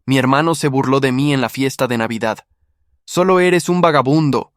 Mi hermano se burló de mí en la fiesta de Navidad. Solo eres un vagabundo.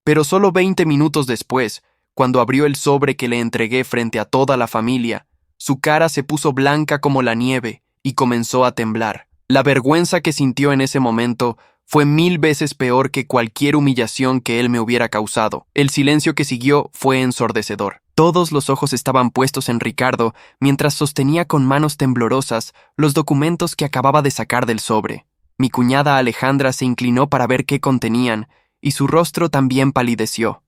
Pero solo 20 minutos después, cuando abrió el sobre que le entregué frente a toda la familia, su cara se puso blanca como la nieve y comenzó a temblar. La vergüenza que sintió en ese momento fue 1000 veces peor que cualquier humillación que él me hubiera causado. El silencio que siguió fue ensordecedor. Todos los ojos estaban puestos en Ricardo mientras sostenía con manos temblorosas los documentos que acababa de sacar del sobre. Mi cuñada Alejandra se inclinó para ver qué contenían y su rostro también palideció.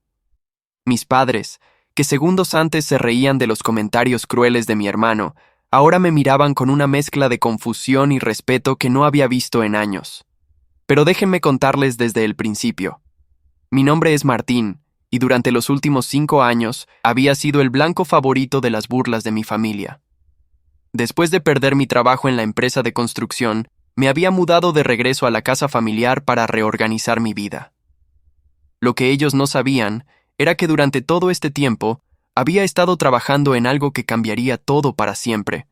Mis padres, que segundos antes se reían de los comentarios crueles de mi hermano, ahora me miraban con una mezcla de confusión y respeto que no había visto en años. Pero déjenme contarles desde el principio. Mi nombre es Martín, y durante los últimos 5 años había sido el blanco favorito de las burlas de mi familia. Después de perder mi trabajo en la empresa de construcción, me había mudado de regreso a la casa familiar para reorganizar mi vida. Lo que ellos no sabían era que durante todo este tiempo había estado trabajando en algo que cambiaría todo para siempre.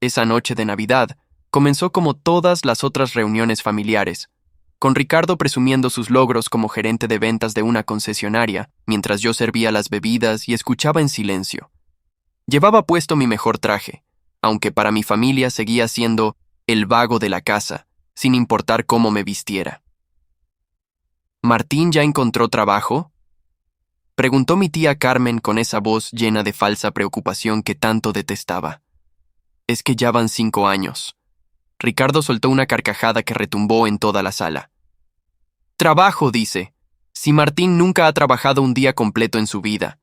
Esa noche de Navidad comenzó como todas las otras reuniones familiares, con Ricardo presumiendo sus logros como gerente de ventas de una concesionaria, mientras yo servía las bebidas y escuchaba en silencio. Llevaba puesto mi mejor traje, aunque para mi familia seguía siendo el vago de la casa, sin importar cómo me vistiera. ¿Martín ya encontró trabajo?, preguntó mi tía Carmen con esa voz llena de falsa preocupación que tanto detestaba. Es que ya van 5 años. Ricardo soltó una carcajada que retumbó en toda la sala. Trabajo, dice. Si Martín nunca ha trabajado un día completo en su vida.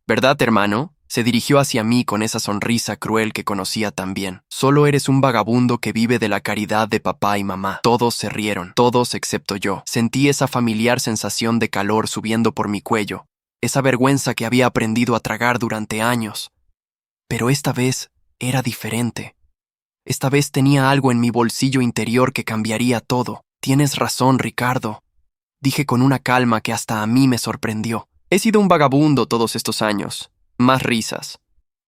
¿Verdad, hermano? Se dirigió hacia mí con esa sonrisa cruel que conocía tan bien. Solo eres un vagabundo que vive de la caridad de papá y mamá. Todos se rieron, todos excepto yo. Sentí esa familiar sensación de calor subiendo por mi cuello, esa vergüenza que había aprendido a tragar durante años. Pero esta vez era diferente. Esta vez tenía algo en mi bolsillo interior que cambiaría todo. Tienes razón, Ricardo, dije con una calma que hasta a mí me sorprendió. He sido un vagabundo todos estos años. Más risas.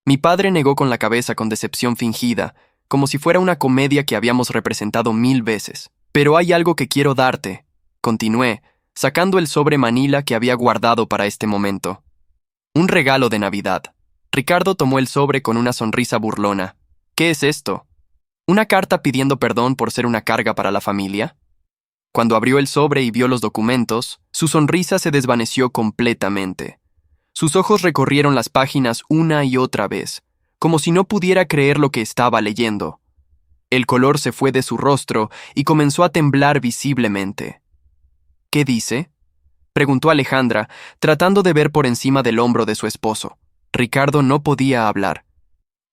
Mi padre negó con la cabeza con decepción fingida, como si fuera una comedia que habíamos representado 1000 veces. Pero hay algo que quiero darte, continué, sacando el sobre manila que había guardado para este momento. Un regalo de Navidad. Ricardo tomó el sobre con una sonrisa burlona. ¿Qué es esto? ¿Una carta pidiendo perdón por ser una carga para la familia? Cuando abrió el sobre y vio los documentos, su sonrisa se desvaneció completamente. Sus ojos recorrieron las páginas una y otra vez, como si no pudiera creer lo que estaba leyendo. El color se fue de su rostro y comenzó a temblar visiblemente. ¿Qué dice?, preguntó Alejandra, tratando de ver por encima del hombro de su esposo. Ricardo no podía hablar.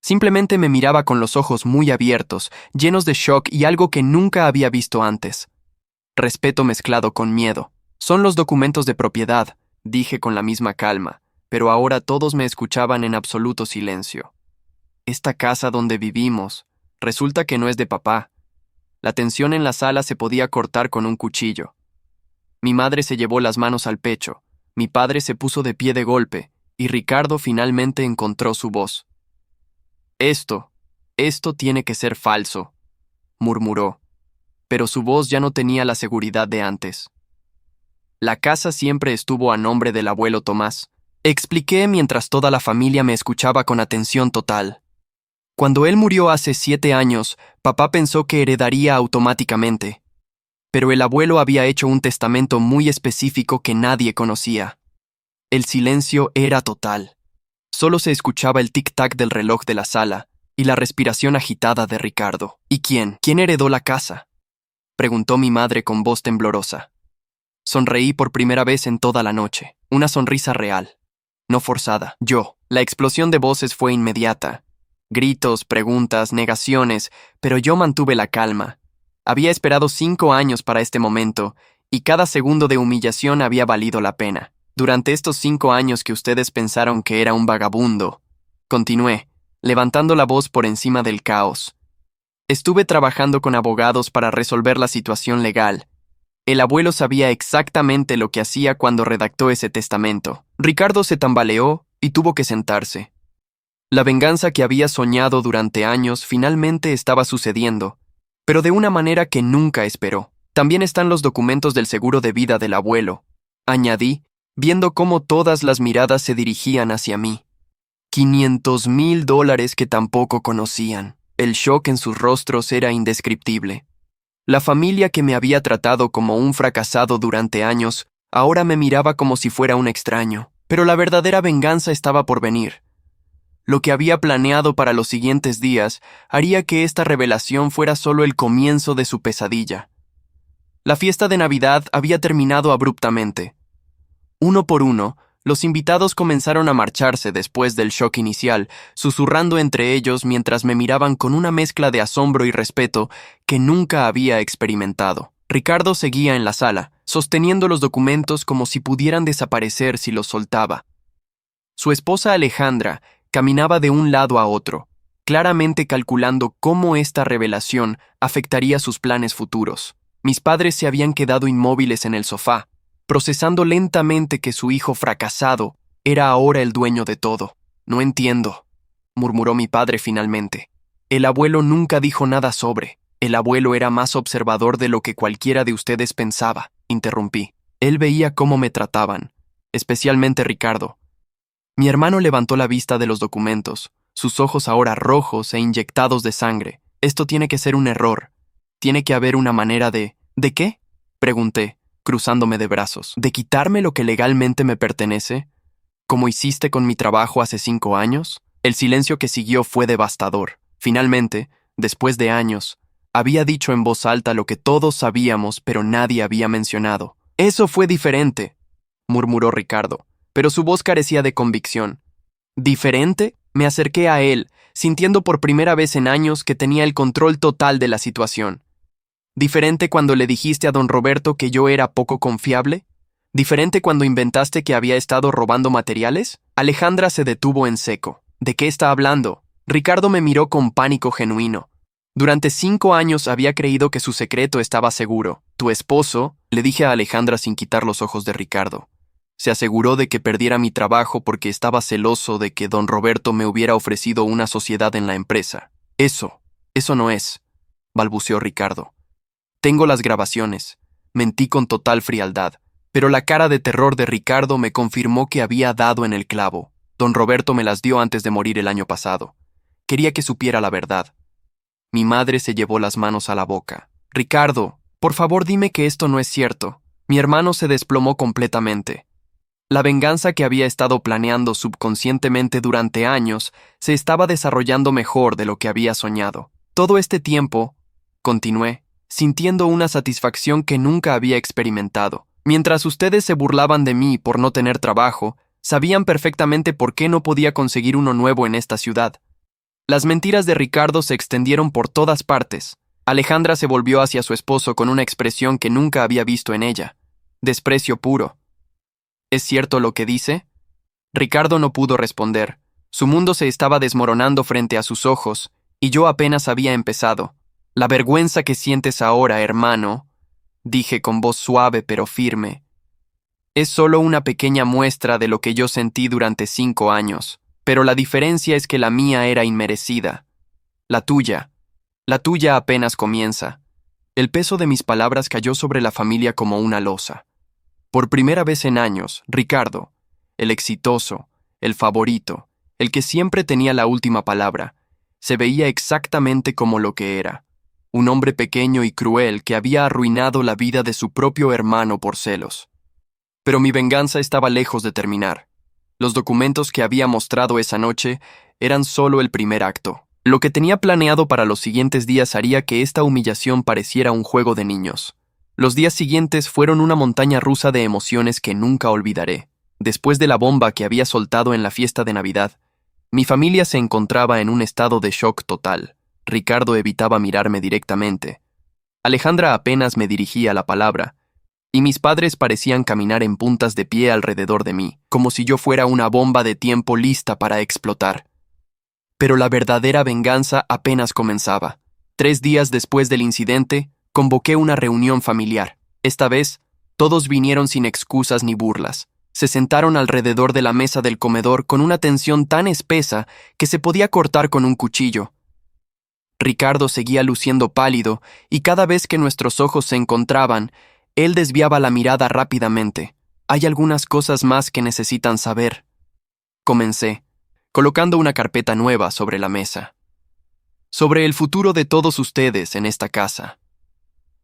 Simplemente me miraba con los ojos muy abiertos, llenos de shock y algo que nunca había visto antes. Respeto mezclado con miedo. Son los documentos de propiedad, dije con la misma calma, pero ahora todos me escuchaban en absoluto silencio. Esta casa donde vivimos, resulta que no es de papá. La tensión en la sala se podía cortar con un cuchillo. Mi madre se llevó las manos al pecho, mi padre se puso de pie de golpe, y Ricardo finalmente encontró su voz. Esto tiene que ser falso, murmuró, pero su voz ya no tenía la seguridad de antes. La casa siempre estuvo a nombre del abuelo Tomás, expliqué mientras toda la familia me escuchaba con atención total. Cuando él murió hace 7 años, papá pensó que heredaría automáticamente, pero el abuelo había hecho un testamento muy específico que nadie conocía. El silencio era total. Solo se escuchaba el tic-tac del reloj de la sala y la respiración agitada de Ricardo. ¿Y quién? ¿Quién heredó la casa?, preguntó mi madre con voz temblorosa. Sonreí por primera vez en toda la noche. Una sonrisa real, no forzada. Yo. La explosión de voces fue inmediata. Gritos, preguntas, negaciones, pero yo mantuve la calma. Había esperado 5 años para este momento, y cada segundo de humillación había valido la pena. Durante estos 5 años que ustedes pensaron que era un vagabundo, continué, levantando la voz por encima del caos. Estuve trabajando con abogados para resolver la situación legal. El abuelo sabía exactamente lo que hacía cuando redactó ese testamento. Ricardo se tambaleó y tuvo que sentarse. La venganza que había soñado durante años finalmente estaba sucediendo, pero de una manera que nunca esperó. También están los documentos del seguro de vida del abuelo, añadí, viendo cómo todas las miradas se dirigían hacia mí. $500,000 que tampoco conocían. El shock en sus rostros era indescriptible. La familia que me había tratado como un fracasado durante años, ahora me miraba como si fuera un extraño, pero la verdadera venganza estaba por venir. Lo que había planeado para los siguientes días haría que esta revelación fuera solo el comienzo de su pesadilla. La fiesta de Navidad había terminado abruptamente. Uno por uno, los invitados comenzaron a marcharse después del shock inicial, susurrando entre ellos mientras me miraban con una mezcla de asombro y respeto que nunca había experimentado. Ricardo seguía en la sala, sosteniendo los documentos como si pudieran desaparecer si los soltaba. Su esposa Alejandra caminaba de un lado a otro, claramente calculando cómo esta revelación afectaría sus planes futuros. Mis padres se habían quedado inmóviles en el sofá, procesando lentamente que su hijo fracasado era ahora el dueño de todo. «No entiendo», murmuró mi padre finalmente. «El abuelo nunca dijo nada sobre. El abuelo era más observador de lo que cualquiera de ustedes pensaba», interrumpí. Él veía cómo me trataban, especialmente Ricardo. Mi hermano levantó la vista de los documentos, sus ojos ahora rojos e inyectados de sangre. «Esto tiene que ser un error. Tiene que haber una manera de...» «¿De qué?», pregunté, cruzándome de brazos. «¿De quitarme lo que legalmente me pertenece? ¿Como hiciste con mi trabajo hace 5 años?» El silencio que siguió fue devastador. Finalmente, después de años, había dicho en voz alta lo que todos sabíamos pero nadie había mencionado. «Eso fue diferente», murmuró Ricardo, pero su voz carecía de convicción. «¿Diferente?». Me acerqué a él, sintiendo por primera vez en años que tenía el control total de la situación. ¿Diferente cuando le dijiste a don Roberto que yo era poco confiable? ¿Diferente cuando inventaste que había estado robando materiales? Alejandra se detuvo en seco. ¿De qué está hablando? Ricardo me miró con pánico genuino. Durante 5 años había creído que su secreto estaba seguro. Tu esposo, le dije a Alejandra sin quitar los ojos de Ricardo, se aseguró de que perdiera mi trabajo porque estaba celoso de que don Roberto me hubiera ofrecido una sociedad en la empresa. Eso no es, balbuceó Ricardo. Tengo las grabaciones. Mentí con total frialdad, pero la cara de terror de Ricardo me confirmó que había dado en el clavo. Don Roberto me las dio antes de morir el año pasado. Quería que supiera la verdad. Mi madre se llevó las manos a la boca. «Ricardo, por favor dime que esto no es cierto». Mi hermano se desplomó completamente. La venganza que había estado planeando subconscientemente durante años se estaba desarrollando mejor de lo que había soñado. Todo este tiempo, continué, sintiendo una satisfacción que nunca había experimentado. Mientras ustedes se burlaban de mí por no tener trabajo, sabían perfectamente por qué no podía conseguir uno nuevo en esta ciudad. Las mentiras de Ricardo se extendieron por todas partes. Alejandra se volvió hacia su esposo con una expresión que nunca había visto en ella. Desprecio puro. ¿Es cierto lo que dice? Ricardo no pudo responder. Su mundo se estaba desmoronando frente a sus ojos, y yo apenas había empezado. «La vergüenza que sientes ahora, hermano», dije con voz suave pero firme, «es solo una pequeña muestra de lo que yo sentí durante 5 años, pero la diferencia es que la mía era inmerecida. La tuya apenas comienza». El peso de mis palabras cayó sobre la familia como una losa. Por primera vez en años, Ricardo, el exitoso, el favorito, el que siempre tenía la última palabra, se veía exactamente como lo que era. Un hombre pequeño y cruel que había arruinado la vida de su propio hermano por celos. Pero mi venganza estaba lejos de terminar. Los documentos que había mostrado esa noche eran solo el primer acto. Lo que tenía planeado para los siguientes días haría que esta humillación pareciera un juego de niños. Los días siguientes fueron una montaña rusa de emociones que nunca olvidaré. Después de la bomba que había soltado en la fiesta de Navidad, mi familia se encontraba en un estado de shock total. Ricardo evitaba mirarme directamente. Alejandra apenas me dirigía la palabra, y mis padres parecían caminar en puntas de pie alrededor de mí, como si yo fuera una bomba de tiempo lista para explotar. Pero la verdadera venganza apenas comenzaba. 3 días después del incidente, convoqué una reunión familiar. Esta vez, todos vinieron sin excusas ni burlas. Se sentaron alrededor de la mesa del comedor con una tensión tan espesa que se podía cortar con un cuchillo. Ricardo seguía luciendo pálido, y cada vez que nuestros ojos se encontraban, él desviaba la mirada rápidamente. Hay algunas cosas más que necesitan saber. Comencé, colocando una carpeta nueva sobre la mesa. Sobre el futuro de todos ustedes en esta casa.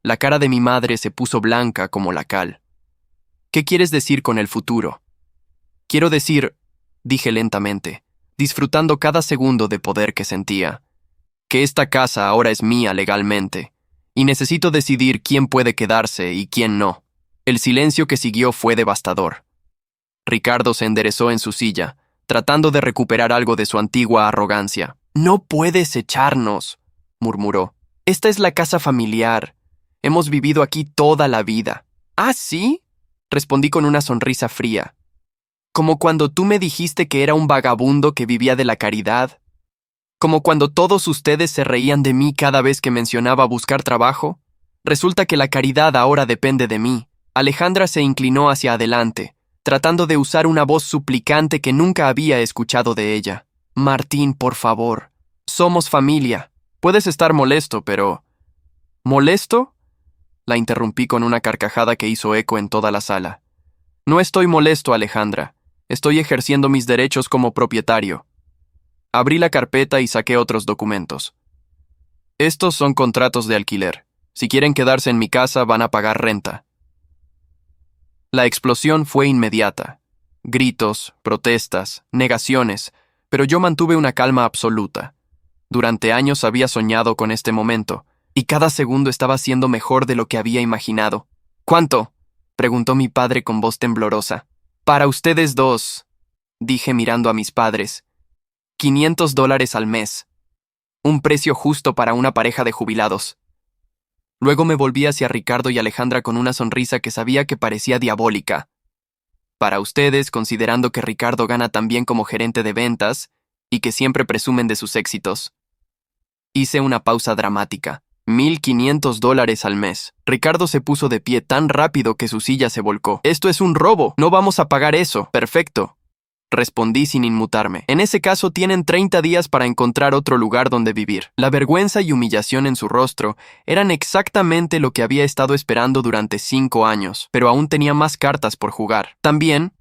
La cara de mi madre se puso blanca como la cal. ¿Qué quieres decir con el futuro? Quiero decir, dije lentamente, disfrutando cada segundo de poder que sentía, que esta casa ahora es mía legalmente, y necesito decidir quién puede quedarse y quién no. El silencio que siguió fue devastador. Ricardo se enderezó en su silla, tratando de recuperar algo de su antigua arrogancia. «No puedes echarnos», murmuró. «Esta es la casa familiar. Hemos vivido aquí toda la vida». «¿Ah, sí?», respondí con una sonrisa fría. «Como cuando tú me dijiste que era un vagabundo que vivía de la caridad. Como cuando todos ustedes se reían de mí cada vez que mencionaba buscar trabajo. Resulta que la caridad ahora depende de mí». Alejandra se inclinó hacia adelante, tratando de usar una voz suplicante que nunca había escuchado de ella. «Martín, por favor. Somos familia. Puedes estar molesto, pero...» «¿Molesto?», la interrumpí con una carcajada que hizo eco en toda la sala. «No estoy molesto, Alejandra. Estoy ejerciendo mis derechos como propietario». Abrí la carpeta y saqué otros documentos. «Estos son contratos de alquiler. Si quieren quedarse en mi casa, van a pagar renta». La explosión fue inmediata. Gritos, protestas, negaciones, pero yo mantuve una calma absoluta. Durante años había soñado con este momento, y cada segundo estaba siendo mejor de lo que había imaginado. «¿Cuánto?», preguntó mi padre con voz temblorosa. «Para ustedes dos», dije mirando a mis padres. $500 al mes. Un precio justo para una pareja de jubilados. Luego me volví hacia Ricardo y Alejandra con una sonrisa que sabía que parecía diabólica. «Para ustedes, considerando que Ricardo gana tan bien como gerente de ventas y que siempre presumen de sus éxitos». Hice una pausa dramática. $1,500 al mes. Ricardo se puso de pie tan rápido que su silla se volcó. «Esto es un robo. No vamos a pagar eso». «Perfecto», respondí sin inmutarme. «En ese caso tienen 30 días para encontrar otro lugar donde vivir». La vergüenza y humillación en su rostro eran exactamente lo que había estado esperando durante 5 años, pero aún tenía más cartas por jugar. «También»,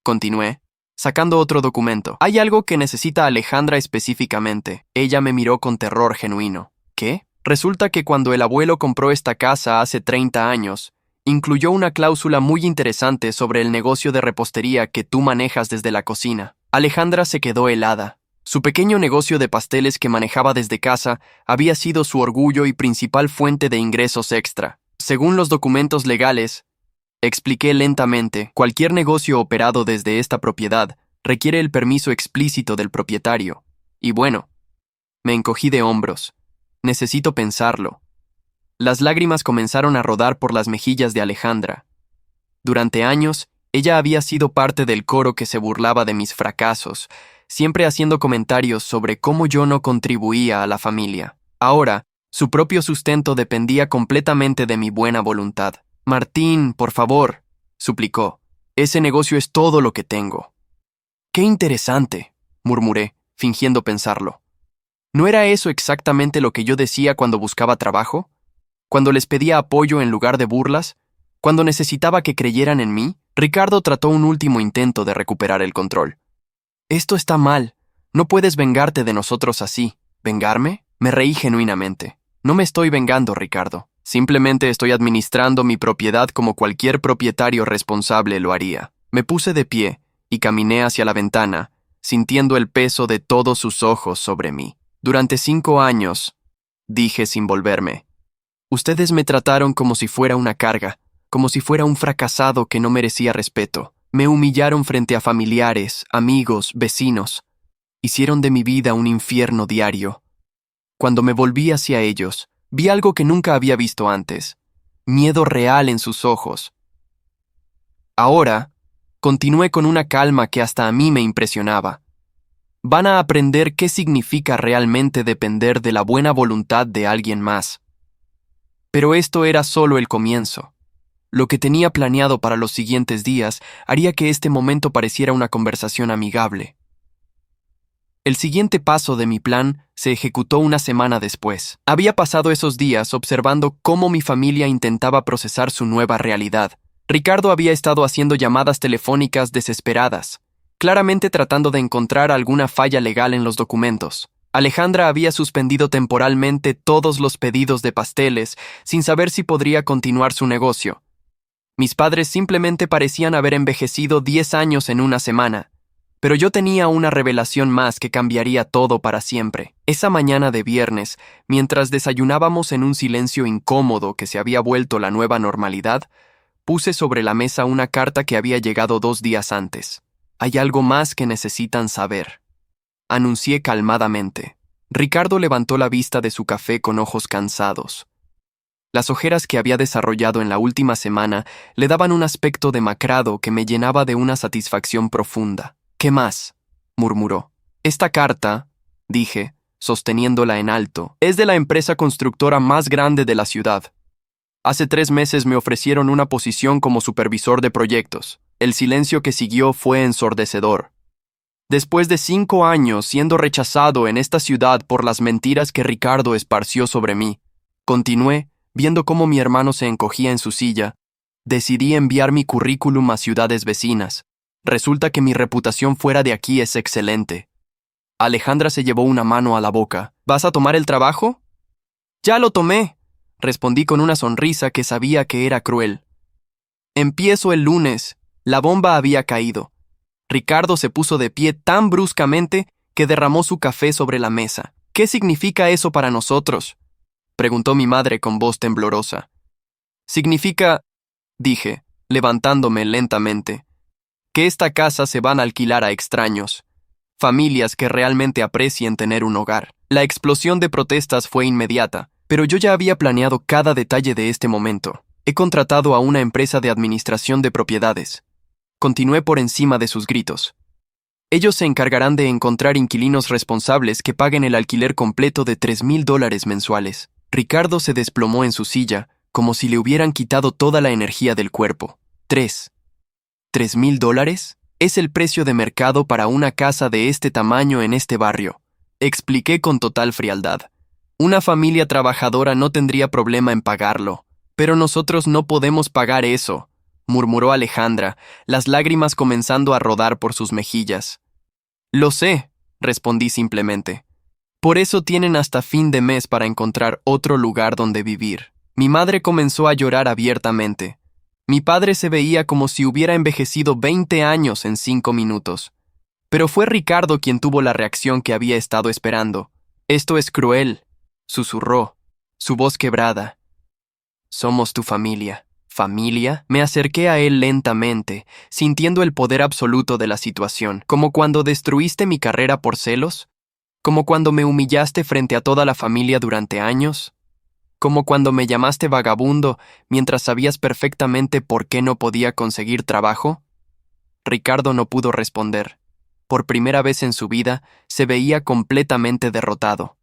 continué, sacando otro documento, «hay algo que necesita Alejandra específicamente». Ella me miró con terror genuino. «¿Qué?». Resulta que cuando el abuelo compró esta casa hace 30 años, incluyó una cláusula muy interesante sobre el negocio de repostería que tú manejas desde la cocina. Alejandra se quedó helada. Su pequeño negocio de pasteles que manejaba desde casa había sido su orgullo y principal fuente de ingresos extra. Según los documentos legales, expliqué lentamente, cualquier negocio operado desde esta propiedad requiere el permiso explícito del propietario. Y bueno, me encogí de hombros. Necesito pensarlo. Las lágrimas comenzaron a rodar por las mejillas de Alejandra. Durante años, ella había sido parte del coro que se burlaba de mis fracasos, siempre haciendo comentarios sobre cómo yo no contribuía a la familia. Ahora, su propio sustento dependía completamente de mi buena voluntad. «Martín, por favor», suplicó. «Ese negocio es todo lo que tengo». «Qué interesante», murmuré, fingiendo pensarlo. ¿No era eso exactamente lo que yo decía cuando buscaba trabajo? ¿Cuando les pedía apoyo en lugar de burlas? ¿Cuando necesitaba que creyeran en mí? Ricardo trató un último intento de recuperar el control. «Esto está mal. No puedes vengarte de nosotros así». ¿Vengarme? Me reí genuinamente. «No me estoy vengando, Ricardo. Simplemente estoy administrando mi propiedad como cualquier propietario responsable lo haría». Me puse de pie y caminé hacia la ventana, sintiendo el peso de todos sus ojos sobre mí. «Durante 5 años», dije sin volverme, «ustedes me trataron como si fuera una carga, como si fuera un fracasado que no merecía respeto. Me humillaron frente a familiares, amigos, vecinos. Hicieron de mi vida un infierno diario. Cuando me volví hacia ellos, vi algo que nunca había visto antes. Miedo real en sus ojos. Ahora, continué con una calma que hasta a mí me impresionaba. Van a aprender qué significa realmente depender de la buena voluntad de alguien más. Pero esto era solo el comienzo. Lo que tenía planeado para los siguientes días haría que este momento pareciera una conversación amigable. El siguiente paso de mi plan se ejecutó una semana después. Había pasado esos días observando cómo mi familia intentaba procesar su nueva realidad. Ricardo había estado haciendo llamadas telefónicas desesperadas, claramente tratando de encontrar alguna falla legal en los documentos. Alejandra había suspendido temporalmente todos los pedidos de pasteles, sin saber si podría continuar su negocio. Mis padres simplemente parecían haber envejecido 10 años en una semana. Pero yo tenía una revelación más que cambiaría todo para siempre. Esa mañana de viernes, mientras desayunábamos en un silencio incómodo que se había vuelto la nueva normalidad, puse sobre la mesa una carta que había llegado 2 días antes. Hay algo más que necesitan saber, anuncié calmadamente. Ricardo levantó la vista de su café con ojos cansados. Las ojeras que había desarrollado en la última semana le daban un aspecto demacrado que me llenaba de una satisfacción profunda. «¿Qué más?», murmuró. «Esta carta», dije, sosteniéndola en alto, «es de la empresa constructora más grande de la ciudad. Hace 3 meses me ofrecieron una posición como supervisor de proyectos. El silencio que siguió fue ensordecedor. Después de 5 años siendo rechazado en esta ciudad por las mentiras que Ricardo esparció sobre mí, continué, viendo cómo mi hermano se encogía en su silla, decidí enviar mi currículum a ciudades vecinas. Resulta que mi reputación fuera de aquí es excelente». Alejandra se llevó una mano a la boca. «¿Vas a tomar el trabajo?» «Ya lo tomé», respondí con una sonrisa que sabía que era cruel. «Empiezo el lunes». La bomba había caído. Ricardo se puso de pie tan bruscamente que derramó su café sobre la mesa. «¿Qué significa eso para nosotros?», preguntó mi madre con voz temblorosa. «Significa», dije, levantándome lentamente, «que esta casa se van a alquilar a extraños, familias que realmente aprecien tener un hogar». La explosión de protestas fue inmediata, pero yo ya había planeado cada detalle de este momento. He contratado a una empresa de administración de propiedades. Continué por encima de sus gritos. Ellos se encargarán de encontrar inquilinos responsables que paguen el alquiler completo de $3,000 mensuales. Ricardo se desplomó en su silla, como si le hubieran quitado toda la energía del cuerpo. ¿$3,000? Es el precio de mercado para una casa de este tamaño en este barrio, expliqué con total frialdad. Una familia trabajadora no tendría problema en pagarlo, pero nosotros no podemos pagar eso, murmuró Alejandra, las lágrimas comenzando a rodar por sus mejillas. Lo sé, respondí simplemente. Por eso tienen hasta fin de mes para encontrar otro lugar donde vivir. Mi madre comenzó a llorar abiertamente. Mi padre se veía como si hubiera envejecido 20 años en 5 minutos. Pero fue Ricardo quien tuvo la reacción que había estado esperando. «Esto es cruel», susurró, su voz quebrada. «Somos tu familia». ¿Familia? Me acerqué a él lentamente, sintiendo el poder absoluto de la situación, como cuando destruiste mi carrera por celos, como cuando me humillaste frente a toda la familia durante años, como cuando me llamaste vagabundo mientras sabías perfectamente por qué no podía conseguir trabajo. Ricardo no pudo responder. Por primera vez en su vida, se veía completamente derrotado.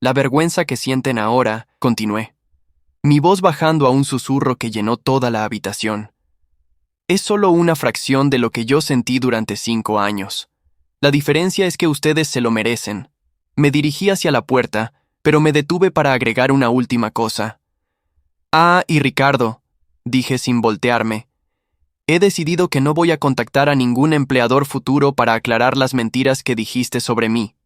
«La vergüenza que sienten ahora», continué, mi voz bajando a un susurro que llenó toda la habitación, «es solo una fracción de lo que yo sentí durante 5 años. La diferencia es que ustedes se lo merecen». Me dirigí hacia la puerta, pero me detuve para agregar una última cosa. «Ah, y Ricardo», dije sin voltearme, «he decidido que no voy a contactar a ningún empleador futuro para aclarar las mentiras que dijiste sobre mí.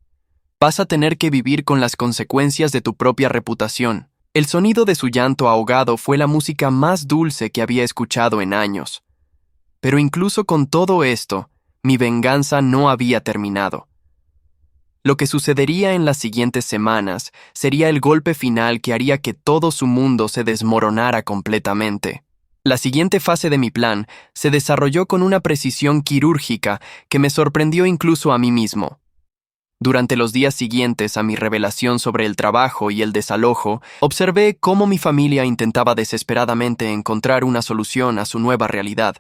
Vas a tener que vivir con las consecuencias de tu propia reputación». El sonido de su llanto ahogado fue la música más dulce que había escuchado en años. Pero incluso con todo esto, mi venganza no había terminado. Lo que sucedería en las siguientes semanas sería el golpe final que haría que todo su mundo se desmoronara completamente. La siguiente fase de mi plan se desarrolló con una precisión quirúrgica que me sorprendió incluso a mí mismo. Durante los días siguientes a mi revelación sobre el trabajo y el desalojo, observé cómo mi familia intentaba desesperadamente encontrar una solución a su nueva realidad.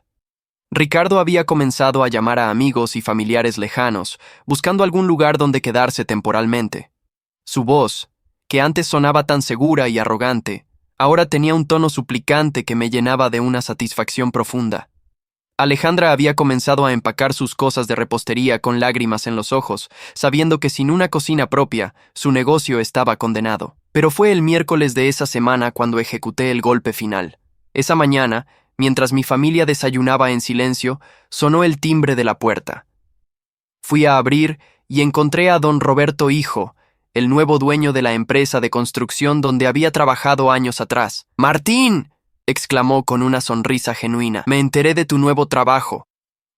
Ricardo había comenzado a llamar a amigos y familiares lejanos, buscando algún lugar donde quedarse temporalmente. Su voz, que antes sonaba tan segura y arrogante, ahora tenía un tono suplicante que me llenaba de una satisfacción profunda. Alejandra había comenzado a empacar sus cosas de repostería con lágrimas en los ojos, sabiendo que sin una cocina propia, su negocio estaba condenado. Pero fue el miércoles de esa semana cuando ejecuté el golpe final. Esa mañana, mientras mi familia desayunaba en silencio, sonó el timbre de la puerta. Fui a abrir y encontré a don Roberto Hijo, el nuevo dueño de la empresa de construcción donde había trabajado años atrás. ¡Martín!, exclamó con una sonrisa genuina. Me enteré de tu nuevo trabajo.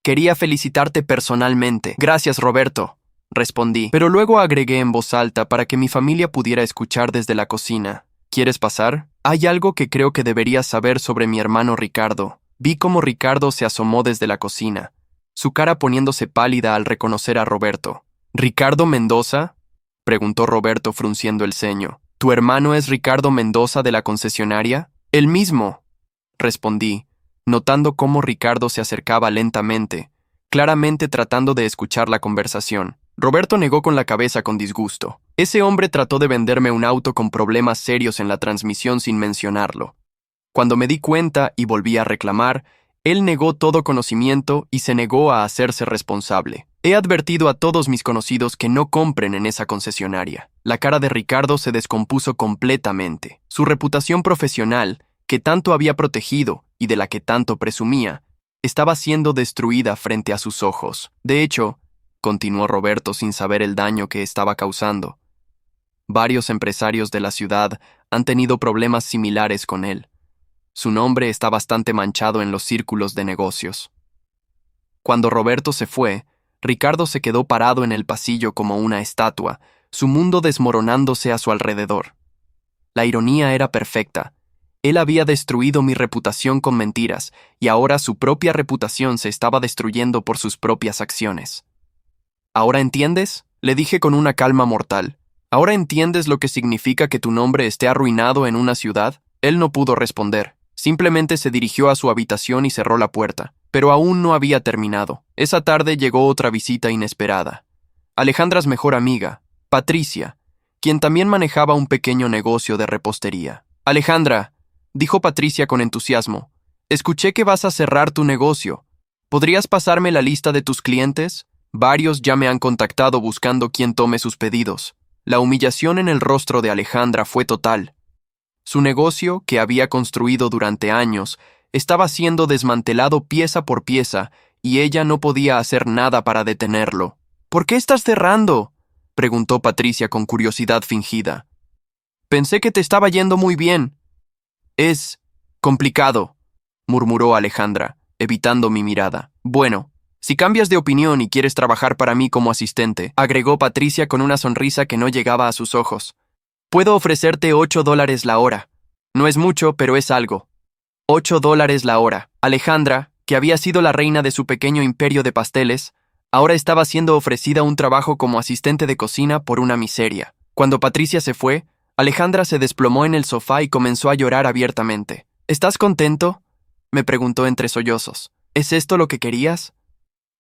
Quería felicitarte personalmente. Gracias, Roberto, respondí, pero luego agregué en voz alta para que mi familia pudiera escuchar desde la cocina. ¿Quieres pasar? Hay algo que creo que deberías saber sobre mi hermano Ricardo. Vi cómo Ricardo se asomó desde la cocina, su cara poniéndose pálida al reconocer a Roberto. ¿Ricardo Mendoza?, preguntó Roberto frunciendo el ceño. ¿Tu hermano es Ricardo Mendoza de la concesionaria? El mismo, respondí, notando cómo Ricardo se acercaba lentamente, claramente tratando de escuchar la conversación. Roberto negó con la cabeza con disgusto. Ese hombre trató de venderme un auto con problemas serios en la transmisión sin mencionarlo. Cuando me di cuenta y volví a reclamar, él negó todo conocimiento y se negó a hacerse responsable. He advertido a todos mis conocidos que no compren en esa concesionaria. La cara de Ricardo se descompuso completamente. Su reputación profesional, que tanto había protegido y de la que tanto presumía, estaba siendo destruida frente a sus ojos. De hecho, continuó Roberto sin saber el daño que estaba causando, varios empresarios de la ciudad han tenido problemas similares con él. Su nombre está bastante manchado en los círculos de negocios. Cuando Roberto se fue, Ricardo se quedó parado en el pasillo como una estatua, su mundo desmoronándose a su alrededor. La ironía era perfecta. Él había destruido mi reputación con mentiras, y ahora su propia reputación se estaba destruyendo por sus propias acciones. ¿Ahora entiendes?, le dije con una calma mortal. ¿Ahora entiendes lo que significa que tu nombre esté arruinado en una ciudad? Él no pudo responder. Simplemente se dirigió a su habitación y cerró la puerta. Pero aún no había terminado. Esa tarde llegó otra visita inesperada. Alejandra's mejor amiga, Patricia, quien también manejaba un pequeño negocio de repostería. Alejandra, dijo Patricia con entusiasmo, escuché que vas a cerrar tu negocio. ¿Podrías pasarme la lista de tus clientes? Varios ya me han contactado buscando quién tome sus pedidos. La humillación en el rostro de Alejandra fue total. Su negocio, que había construido durante años, estaba siendo desmantelado pieza por pieza y ella no podía hacer nada para detenerlo. ¿Por qué estás cerrando?, preguntó Patricia con curiosidad fingida. Pensé que te estaba yendo muy bien. Es complicado, murmuró Alejandra, evitando mi mirada. Bueno, si cambias de opinión y quieres trabajar para mí como asistente, agregó Patricia con una sonrisa que no llegaba a sus ojos. Puedo ofrecerte $8 la hora. No es mucho, pero es algo. $8 la hora. Alejandra, que había sido la reina de su pequeño imperio de pasteles, ahora estaba siendo ofrecida un trabajo como asistente de cocina por una miseria. Cuando Patricia se fue, Alejandra se desplomó en el sofá y comenzó a llorar abiertamente. ¿Estás contento?, me preguntó entre sollozos. ¿Es esto lo que querías?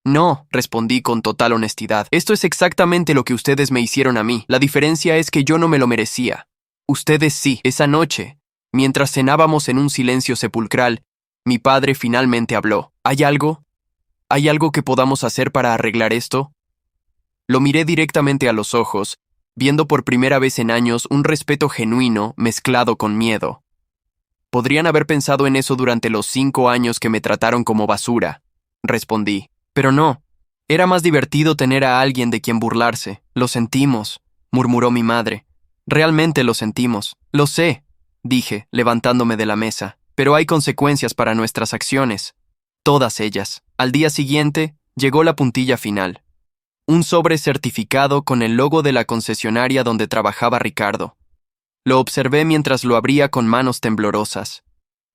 No, respondí con total honestidad. Esto es exactamente lo que ustedes me hicieron a mí. La diferencia es que yo no me lo merecía. Ustedes sí. Esa noche, mientras cenábamos en un silencio sepulcral, mi padre finalmente habló. ¿Hay algo? ¿Hay algo que podamos hacer para arreglar esto? Lo miré directamente a los ojos, viendo por primera vez en años un respeto genuino mezclado con miedo. Podrían haber pensado en eso durante los 5 años que me trataron como basura, respondí. Pero no, era más divertido tener a alguien de quien burlarse. Lo sentimos, murmuró mi madre. Realmente lo sentimos. Lo sé, dije, levantándome de la mesa. Pero hay consecuencias para nuestras acciones. Todas ellas. Al día siguiente, llegó la puntilla final. Un sobre certificado con el logo de la concesionaria donde trabajaba Ricardo. Lo observé mientras lo abría con manos temblorosas.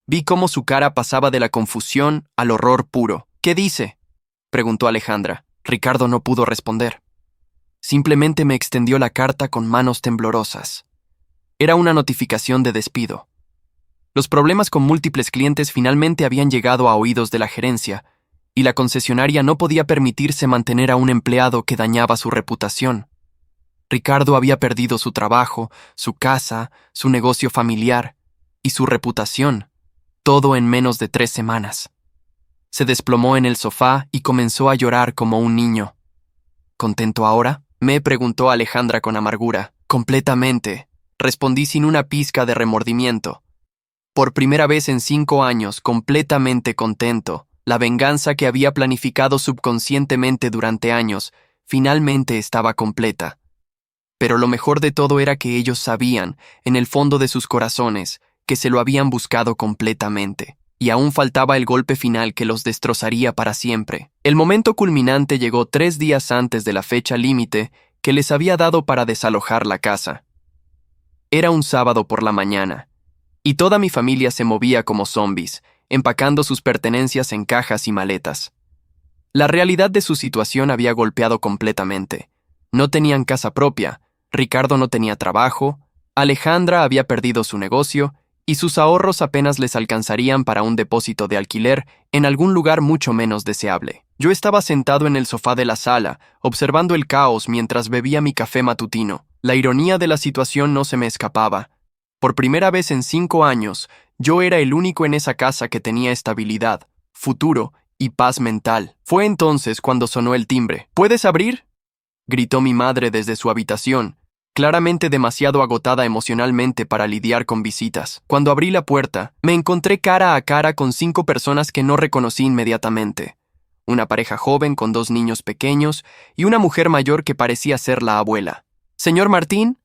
Vi cómo su cara pasaba de la confusión al horror puro. ¿Qué dice?, preguntó Alejandra. Ricardo no pudo responder. Simplemente me extendió la carta con manos temblorosas. Era una notificación de despido. Los problemas con múltiples clientes finalmente habían llegado a oídos de la gerencia, y la concesionaria no podía permitirse mantener a un empleado que dañaba su reputación. Ricardo había perdido su trabajo, su casa, su negocio familiar y su reputación, todo en menos de 3 semanas. Se desplomó en el sofá y comenzó a llorar como un niño. ¿Contento ahora?, me preguntó Alejandra con amargura. Completamente, respondí sin una pizca de remordimiento. Por primera vez en 5 años, completamente contento. La venganza que había planificado subconscientemente durante años, finalmente estaba completa. Pero lo mejor de todo era que ellos sabían, en el fondo de sus corazones, que se lo habían buscado completamente. Y aún faltaba el golpe final que los destrozaría para siempre. El momento culminante llegó 3 días antes de la fecha límite que les había dado para desalojar la casa. Era un sábado por la mañana, y toda mi familia se movía como zombies, empacando sus pertenencias en cajas y maletas. La realidad de su situación había golpeado completamente. No tenían casa propia, Ricardo no tenía trabajo, Alejandra había perdido su negocio, y sus ahorros apenas les alcanzarían para un depósito de alquiler en algún lugar mucho menos deseable. Yo estaba sentado en el sofá de la sala, observando el caos mientras bebía mi café matutino. La ironía de la situación no se me escapaba. Por primera vez en 5 años, yo era el único en esa casa que tenía estabilidad, futuro y paz mental. Fue entonces cuando sonó el timbre. ¿Puedes abrir?, gritó mi madre desde su habitación, claramente demasiado agotada emocionalmente para lidiar con visitas. Cuando abrí la puerta, me encontré cara a cara con 5 personas que no reconocí inmediatamente. Una pareja joven con 2 niños pequeños y una mujer mayor que parecía ser la abuela. «¿Señor Martín?»,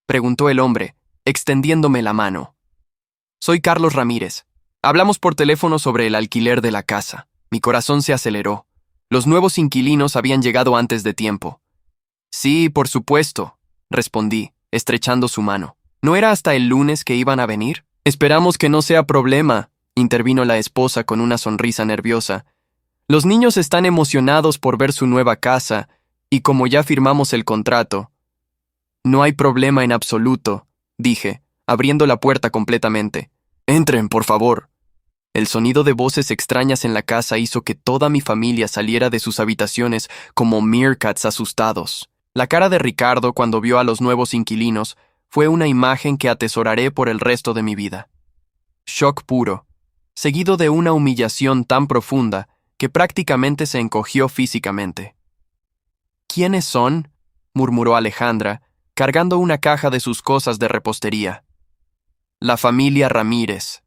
preguntó el hombre, extendiéndome la mano. «Soy Carlos Ramírez. Hablamos por teléfono sobre el alquiler de la casa». Mi corazón se aceleró. Los nuevos inquilinos habían llegado antes de tiempo. «Sí, por supuesto», respondí, estrechando su mano. ¿No era hasta el lunes que iban a venir? «Esperamos que no sea problema», intervino la esposa con una sonrisa nerviosa. «Los niños están emocionados por ver su nueva casa, y como ya firmamos el contrato». «No hay problema en absoluto», dije, abriendo la puerta completamente. «Entren, por favor». El sonido de voces extrañas en la casa hizo que toda mi familia saliera de sus habitaciones como meerkats asustados. La cara de Ricardo cuando vio a los nuevos inquilinos fue una imagen que atesoraré por el resto de mi vida. Shock puro, seguido de una humillación tan profunda que prácticamente se encogió físicamente. «¿Quiénes son?», murmuró Alejandra, cargando una caja de sus cosas de repostería. «La familia Ramírez»,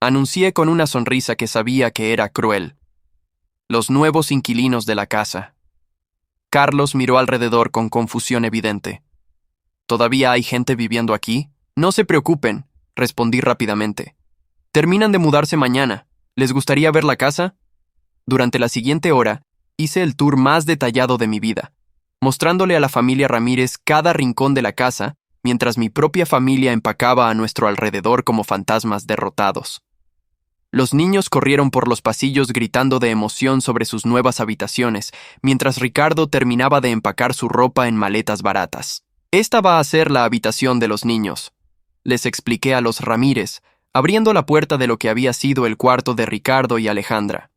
anuncié con una sonrisa que sabía que era cruel. «Los nuevos inquilinos de la casa». Carlos miró alrededor con confusión evidente. «¿Todavía hay gente viviendo aquí?». «No se preocupen», respondí rápidamente. «Terminan de mudarse mañana. ¿Les gustaría ver la casa?». Durante la siguiente hora, hice el tour más detallado de mi vida, mostrándole a la familia Ramírez cada rincón de la casa, mientras mi propia familia empacaba a nuestro alrededor como fantasmas derrotados. Los niños corrieron por los pasillos gritando de emoción sobre sus nuevas habitaciones, mientras Ricardo terminaba de empacar su ropa en maletas baratas. «Esta va a ser la habitación de los niños», les expliqué a los Ramírez, abriendo la puerta de lo que había sido el cuarto de Ricardo y Alejandra.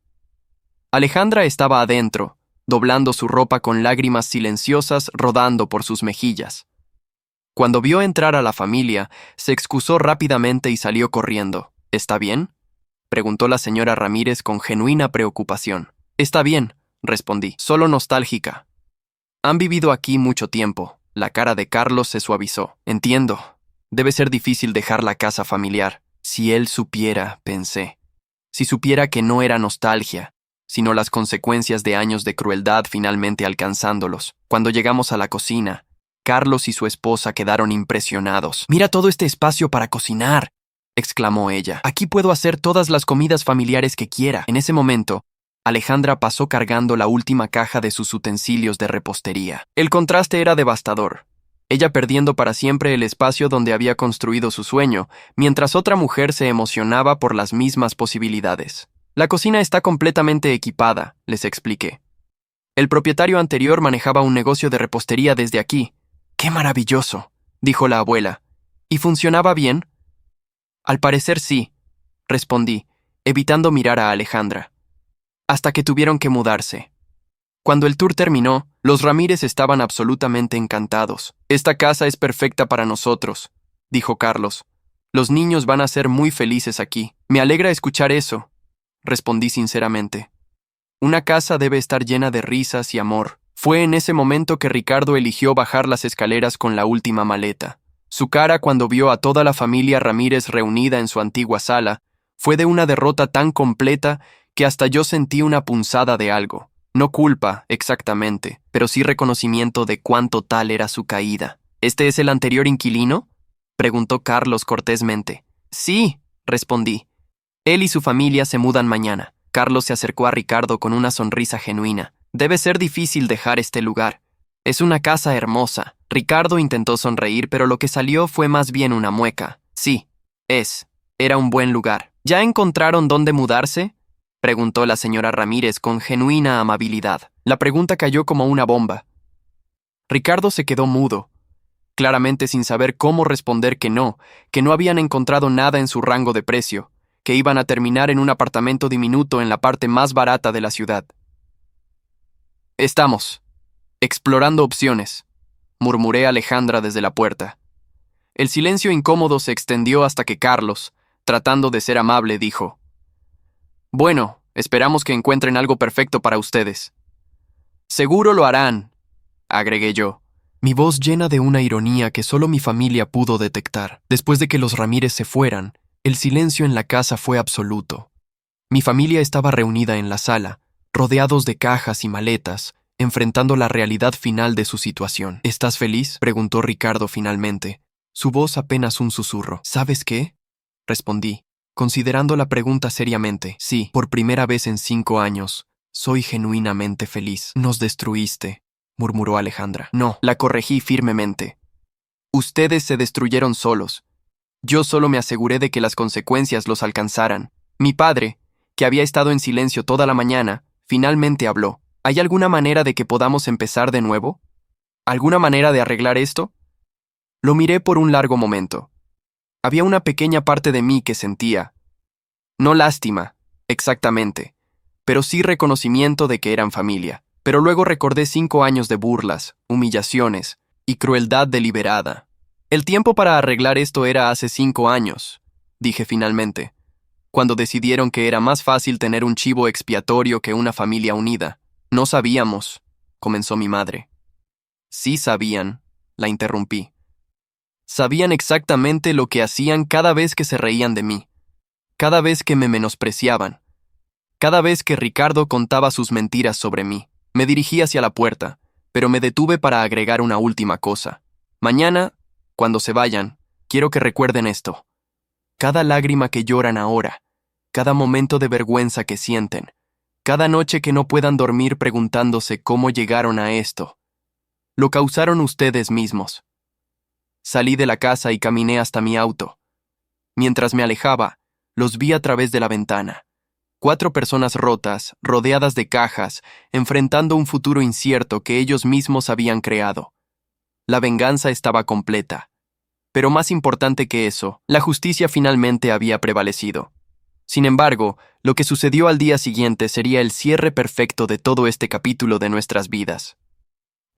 Alejandra estaba adentro, doblando su ropa con lágrimas silenciosas rodando por sus mejillas. Cuando vio entrar a la familia, se excusó rápidamente y salió corriendo. «¿Está bien?», preguntó la señora Ramírez con genuina preocupación. «Está bien», respondí, «solo nostálgica». «Han vivido aquí mucho tiempo». La cara de Carlos se suavizó. «Entiendo. Debe ser difícil dejar la casa familiar». Si él supiera, pensé. Si supiera que no era nostalgia, sino las consecuencias de años de crueldad finalmente alcanzándolos. Cuando llegamos a la cocina, Carlos y su esposa quedaron impresionados. «Mira todo este espacio para cocinar», exclamó ella. «Aquí puedo hacer todas las comidas familiares que quiera». En ese momento, Alejandra pasó cargando la última caja de sus utensilios de repostería. El contraste era devastador. Ella perdiendo para siempre el espacio donde había construido su sueño, mientras otra mujer se emocionaba por las mismas posibilidades. «La cocina está completamente equipada», les expliqué. «El propietario anterior manejaba un negocio de repostería desde aquí». «¡Qué maravilloso!», dijo la abuela. «¿Y funcionaba bien?». «Al parecer sí», respondí, evitando mirar a Alejandra. «Hasta que tuvieron que mudarse». Cuando el tour terminó, los Ramírez estaban absolutamente encantados. «Esta casa es perfecta para nosotros», dijo Carlos. «Los niños van a ser muy felices aquí». «Me alegra escuchar eso», respondí sinceramente. Una casa debe estar llena de risas y amor. Fue en ese momento que Ricardo eligió bajar las escaleras con la última maleta. Su cara cuando vio a toda la familia Ramírez reunida en su antigua sala fue de una derrota tan completa que hasta yo sentí una punzada de algo. No culpa, exactamente, pero sí reconocimiento de cuán total era su caída. ¿Este es el anterior inquilino?, preguntó Carlos cortésmente. Sí, respondí. Él y su familia se mudan mañana. Carlos se acercó a Ricardo con una sonrisa genuina. Debe ser difícil dejar este lugar. Es una casa hermosa. Ricardo intentó sonreír, pero lo que salió fue más bien una mueca. Sí, era un buen lugar. ¿Ya encontraron dónde mudarse?, preguntó la señora Ramírez con genuina amabilidad. La pregunta cayó como una bomba. Ricardo se quedó mudo, claramente sin saber cómo responder que no habían encontrado nada en su rango de precio, que iban a terminar en un apartamento diminuto en la parte más barata de la ciudad. Estamos explorando opciones, murmuré a Alejandra desde la puerta. El silencio incómodo se extendió hasta que Carlos, tratando de ser amable, dijo: Bueno, esperamos que encuentren algo perfecto para ustedes. Seguro lo harán, agregué yo, mi voz llena de una ironía que solo mi familia pudo detectar. Después de que los Ramírez se fueran, el silencio en la casa fue absoluto. Mi familia estaba reunida en la sala, rodeados de cajas y maletas, enfrentando la realidad final de su situación. ¿Estás feliz?, preguntó Ricardo finalmente, su voz apenas un susurro. ¿Sabes qué?, respondí, considerando la pregunta seriamente. Sí, por primera vez en 5 años, soy genuinamente feliz. Nos destruiste, murmuró Alejandra. No, la corregí firmemente. Ustedes se destruyeron solos. Yo solo me aseguré de que las consecuencias los alcanzaran. Mi padre, que había estado en silencio toda la mañana, finalmente habló. ¿Hay alguna manera de que podamos empezar de nuevo? ¿Alguna manera de arreglar esto? Lo miré por un largo momento. Había una pequeña parte de mí que sentía, no lástima, exactamente, pero sí reconocimiento de que eran familia. Pero luego recordé 5 años de burlas, humillaciones y crueldad deliberada. El tiempo para arreglar esto era hace 5 años, dije finalmente, cuando decidieron que era más fácil tener un chivo expiatorio que una familia unida. No sabíamos, comenzó mi madre. Sí sabían, la interrumpí. Sabían exactamente lo que hacían cada vez que se reían de mí, cada vez que me menospreciaban, cada vez que Ricardo contaba sus mentiras sobre mí. Me dirigí hacia la puerta, pero me detuve para agregar una última cosa. Mañana, cuando se vayan, quiero que recuerden esto. Cada lágrima que lloran ahora, cada momento de vergüenza que sienten, cada noche que no puedan dormir preguntándose cómo llegaron a esto, lo causaron ustedes mismos. Salí de la casa y caminé hasta mi auto. Mientras me alejaba, los vi a través de la ventana. 4 personas rotas, rodeadas de cajas, enfrentando un futuro incierto que ellos mismos habían creado. La venganza estaba completa. Pero más importante que eso, la justicia finalmente había prevalecido. Sin embargo, lo que sucedió al día siguiente sería el cierre perfecto de todo este capítulo de nuestras vidas.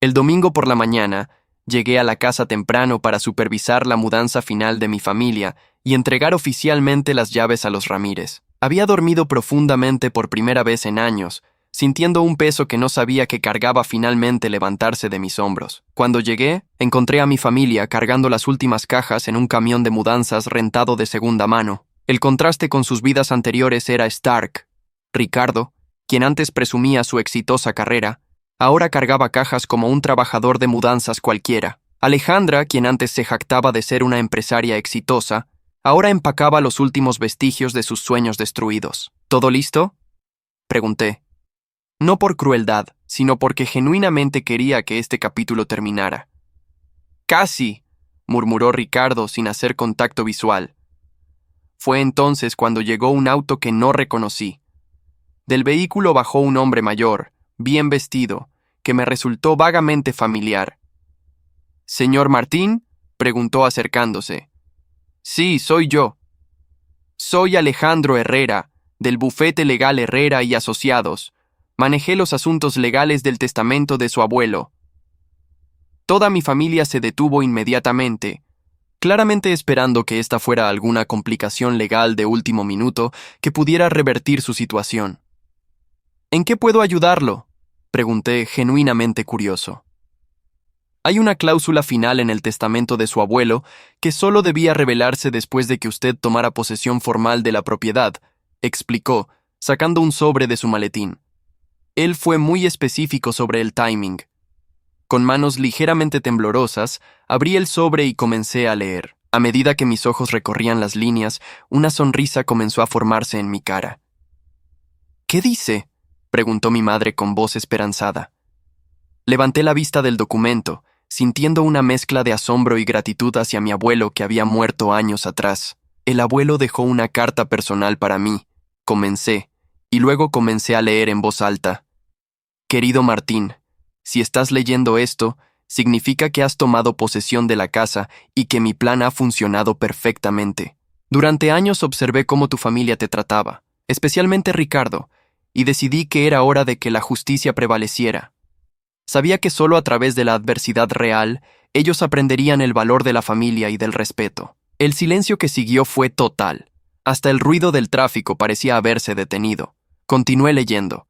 El domingo por la mañana, llegué a la casa temprano para supervisar la mudanza final de mi familia y entregar oficialmente las llaves a los Ramírez. Había dormido profundamente por primera vez en años, sintiendo un peso que no sabía que cargaba finalmente levantarse de mis hombros. Cuando llegué, encontré a mi familia cargando las últimas cajas en un camión de mudanzas rentado de segunda mano. El contraste con sus vidas anteriores era stark. Ricardo, quien antes presumía su exitosa carrera, ahora cargaba cajas como un trabajador de mudanzas cualquiera. Alejandra, quien antes se jactaba de ser una empresaria exitosa, ahora empacaba los últimos vestigios de sus sueños destruidos. ¿Todo listo?, pregunté. No por crueldad, sino porque genuinamente quería que este capítulo terminara. Casi, murmuró Ricardo sin hacer contacto visual. Fue entonces cuando llegó un auto que no reconocí. Del vehículo bajó un hombre mayor, bien vestido, que me resultó vagamente familiar. ¿Señor Martín?, preguntó acercándose. Sí, soy yo. Soy Alejandro Herrera, del bufete legal Herrera y Asociados. Manejé los asuntos legales del testamento de su abuelo. Toda mi familia se detuvo inmediatamente, claramente esperando que esta fuera alguna complicación legal de último minuto que pudiera revertir su situación. ¿En qué puedo ayudarlo?, pregunté, genuinamente curioso. Hay una cláusula final en el testamento de su abuelo que solo debía revelarse después de que usted tomara posesión formal de la propiedad, explicó, sacando un sobre de su maletín. Él fue muy específico sobre el timing. Con manos ligeramente temblorosas, abrí el sobre y comencé a leer. A medida que mis ojos recorrían las líneas, una sonrisa comenzó a formarse en mi cara. ¿Qué dice?, preguntó mi madre con voz esperanzada. Levanté la vista del documento, sintiendo una mezcla de asombro y gratitud hacia mi abuelo que había muerto años atrás. El abuelo dejó una carta personal para mí. Comencé, y luego comencé a leer en voz alta. Querido Martín, si estás leyendo esto, significa que has tomado posesión de la casa y que mi plan ha funcionado perfectamente. Durante años observé cómo tu familia te trataba, especialmente Ricardo, y decidí que era hora de que la justicia prevaleciera. Sabía que solo a través de la adversidad real, ellos aprenderían el valor de la familia y del respeto. El silencio que siguió fue total. Hasta el ruido del tráfico parecía haberse detenido. Continué leyendo.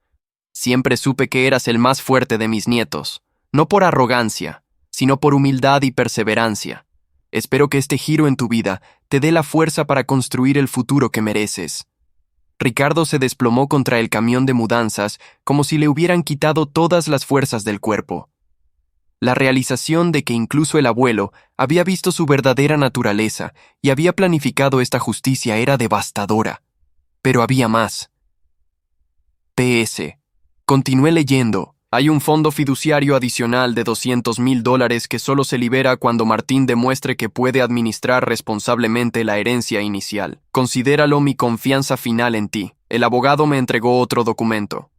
Siempre supe que eras el más fuerte de mis nietos, no por arrogancia, sino por humildad y perseverancia. Espero que este giro en tu vida te dé la fuerza para construir el futuro que mereces. Ricardo se desplomó contra el camión de mudanzas como si le hubieran quitado todas las fuerzas del cuerpo. La realización de que incluso el abuelo había visto su verdadera naturaleza y había planificado esta justicia era devastadora. Pero había más. PS. Continué leyendo. Hay un fondo fiduciario adicional de $200,000 que solo se libera cuando Martín demuestre que puede administrar responsablemente la herencia inicial. Considéralo mi confianza final en ti. El abogado me entregó otro documento.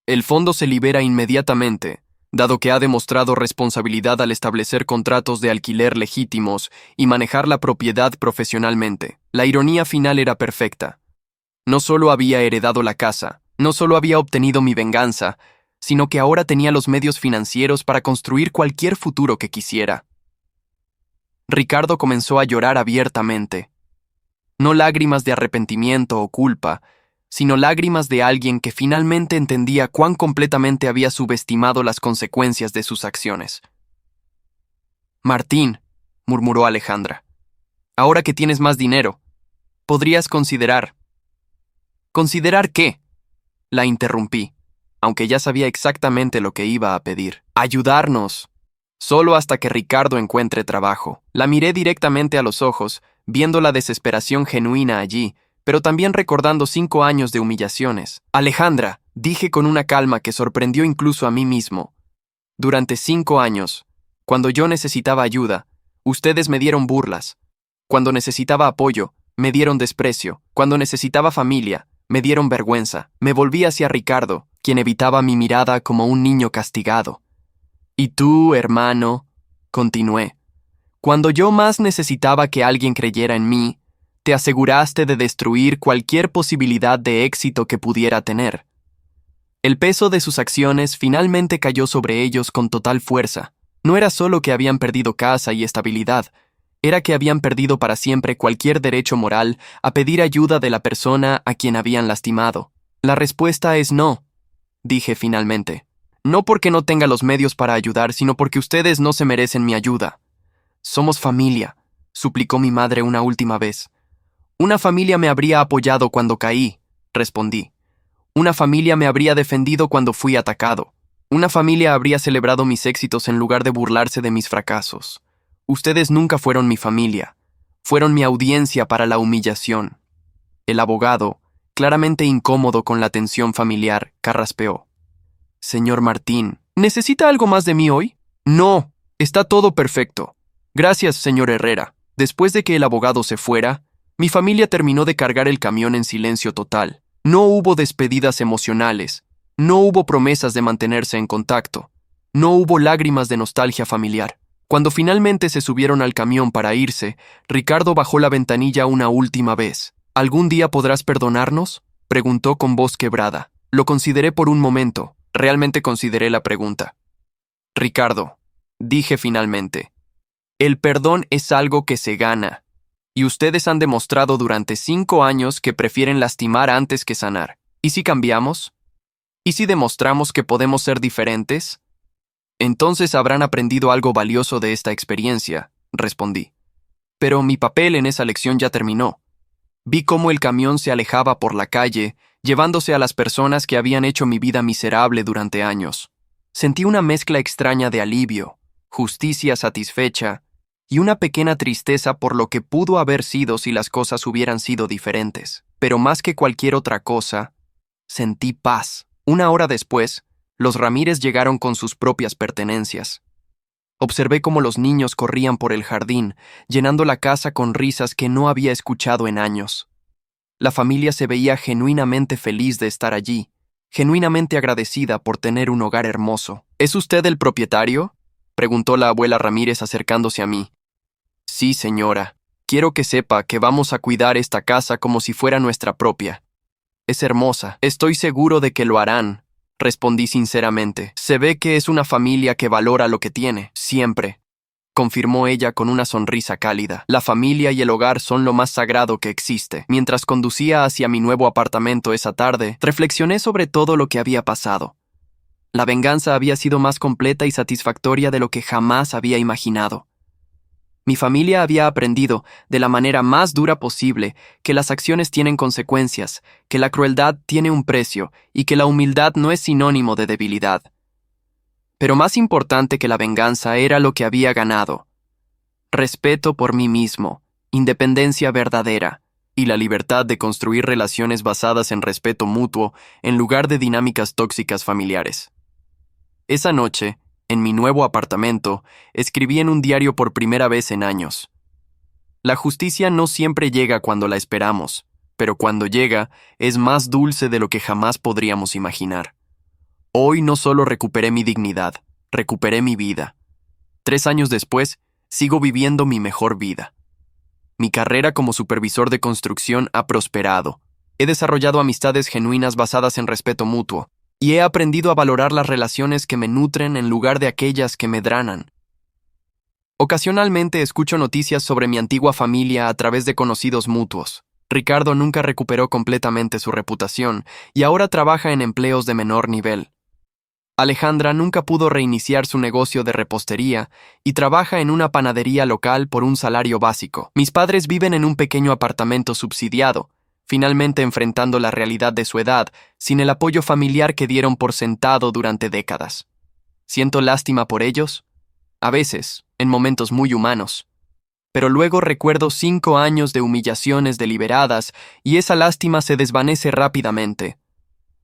El fondo se libera inmediatamente, dado que ha demostrado responsabilidad al establecer contratos de alquiler legítimos y manejar la propiedad profesionalmente. La ironía final era perfecta. No solo había heredado la casa, no solo había obtenido mi venganza, sino que ahora tenía los medios financieros para construir cualquier futuro que quisiera. Ricardo comenzó a llorar abiertamente. No lágrimas de arrepentimiento o culpa, sino lágrimas de alguien que finalmente entendía cuán completamente había subestimado las consecuencias de sus acciones. Martín, murmuró Alejandra, ahora que tienes más dinero, podrías considerar... ¿Considerar qué?, la interrumpí, aunque ya sabía exactamente lo que iba a pedir. Ayudarnos. Solo hasta que Ricardo encuentre trabajo. La miré directamente a los ojos, viendo la desesperación genuina allí, pero también recordando 5 años de humillaciones. Alejandra, dije con una calma que sorprendió incluso a mí mismo. Durante 5 años, cuando yo necesitaba ayuda, ustedes me dieron burlas. Cuando necesitaba apoyo, me dieron desprecio. Cuando necesitaba familia, me dieron vergüenza. Me volví hacia Ricardo, quien evitaba mi mirada como un niño castigado. Y tú, hermano, continué, cuando yo más necesitaba que alguien creyera en mí, te aseguraste de destruir cualquier posibilidad de éxito que pudiera tener. El peso de sus acciones finalmente cayó sobre ellos con total fuerza. No era solo que habían perdido casa y estabilidad, era que habían perdido para siempre cualquier derecho moral a pedir ayuda de la persona a quien habían lastimado. La respuesta es no, dije finalmente. No porque no tenga los medios para ayudar, sino porque ustedes no se merecen mi ayuda. Somos familia, suplicó mi madre una última vez. Una familia me habría apoyado cuando caí, respondí. Una familia me habría defendido cuando fui atacado. Una familia habría celebrado mis éxitos en lugar de burlarse de mis fracasos. Ustedes nunca fueron mi familia. Fueron mi audiencia para la humillación. El abogado, claramente incómodo con la tensión familiar, carraspeó. Señor Martín, ¿necesita algo más de mí hoy? No, está todo perfecto. Gracias, señor Herrera. Después de que el abogado se fuera, mi familia terminó de cargar el camión en silencio total. No hubo despedidas emocionales. No hubo promesas de mantenerse en contacto. No hubo lágrimas de nostalgia familiar. Cuando finalmente se subieron al camión para irse, Ricardo bajó la ventanilla una última vez. ¿Algún día podrás perdonarnos?, preguntó con voz quebrada. Lo consideré por un momento. Realmente consideré la pregunta. Ricardo, dije finalmente, el perdón es algo que se gana, y ustedes han demostrado durante 5 años que prefieren lastimar antes que sanar. ¿Y si cambiamos? ¿Y si demostramos que podemos ser diferentes? Entonces habrán aprendido algo valioso de esta experiencia, respondí. Pero mi papel en esa lección ya terminó. Vi cómo el camión se alejaba por la calle, llevándose a las personas que habían hecho mi vida miserable durante años. Sentí una mezcla extraña de alivio, justicia satisfecha y una pequeña tristeza por lo que pudo haber sido si las cosas hubieran sido diferentes. Pero más que cualquier otra cosa, sentí paz. Una hora después, los Ramírez llegaron con sus propias pertenencias. Observé cómo los niños corrían por el jardín, llenando la casa con risas que no había escuchado en años. La familia se veía genuinamente feliz de estar allí, genuinamente agradecida por tener un hogar hermoso. ¿Es usted el propietario?, preguntó la abuela Ramírez acercándose a mí. Sí, señora. Quiero que sepa que vamos a cuidar esta casa como si fuera nuestra propia. Es hermosa. Estoy seguro de que lo harán, respondí sinceramente. Se ve que es una familia que valora lo que tiene, siempre, confirmó ella con una sonrisa cálida. La familia y el hogar son lo más sagrado que existe. Mientras conducía hacia mi nuevo apartamento esa tarde, reflexioné sobre todo lo que había pasado. La venganza había sido más completa y satisfactoria de lo que jamás había imaginado. Mi familia había aprendido, de la manera más dura posible, que las acciones tienen consecuencias, que la crueldad tiene un precio y que la humildad no es sinónimo de debilidad. Pero más importante que la venganza era lo que había ganado: respeto por mí mismo, independencia verdadera y la libertad de construir relaciones basadas en respeto mutuo en lugar de dinámicas tóxicas familiares. Esa noche, en mi nuevo apartamento, escribí en un diario por primera vez en años. La justicia no siempre llega cuando la esperamos, pero cuando llega, es más dulce de lo que jamás podríamos imaginar. Hoy no solo recuperé mi dignidad, recuperé mi vida. 3 años después, sigo viviendo mi mejor vida. Mi carrera como supervisor de construcción ha prosperado. He desarrollado amistades genuinas basadas en respeto mutuo, y he aprendido a valorar las relaciones que me nutren en lugar de aquellas que me dranan. Ocasionalmente escucho noticias sobre mi antigua familia a través de conocidos mutuos. Ricardo nunca recuperó completamente su reputación y ahora trabaja en empleos de menor nivel. Alejandra nunca pudo reiniciar su negocio de repostería y trabaja en una panadería local por un salario básico. Mis padres viven en un pequeño apartamento subsidiado, finalmente enfrentando la realidad de su edad, sin el apoyo familiar que dieron por sentado durante décadas. ¿Siento lástima por ellos? A veces, en momentos muy humanos. Pero luego recuerdo 5 años de humillaciones deliberadas y esa lástima se desvanece rápidamente.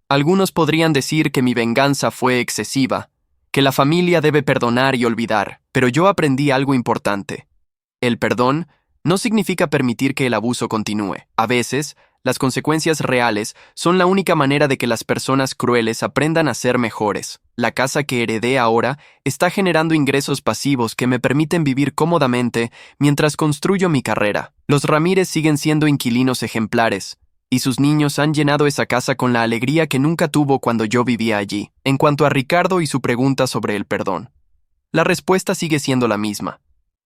Algunos podrían decir que mi venganza fue excesiva, que la familia debe perdonar y olvidar, pero yo aprendí algo importante. El perdón no significa permitir que el abuso continúe. A veces, las consecuencias reales son la única manera de que las personas crueles aprendan a ser mejores. La casa que heredé ahora está generando ingresos pasivos que me permiten vivir cómodamente mientras construyo mi carrera. Los Ramírez siguen siendo inquilinos ejemplares, y sus niños han llenado esa casa con la alegría que nunca tuvo cuando yo vivía allí. En cuanto a Ricardo y su pregunta sobre el perdón, la respuesta sigue siendo la misma.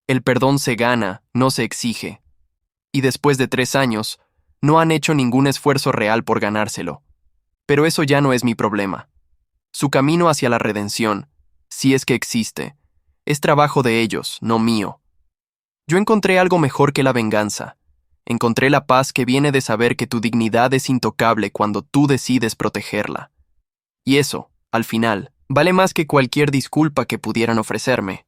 El perdón se gana, no se exige. Y después de 3 años, no han hecho ningún esfuerzo real por ganárselo. Pero eso ya no es mi problema. Su camino hacia la redención, si es que existe, es trabajo de ellos, no mío. Yo encontré algo mejor que la venganza. Encontré la paz que viene de saber que tu dignidad es intocable cuando tú decides protegerla. Y eso, al final, vale más que cualquier disculpa que pudieran ofrecerme.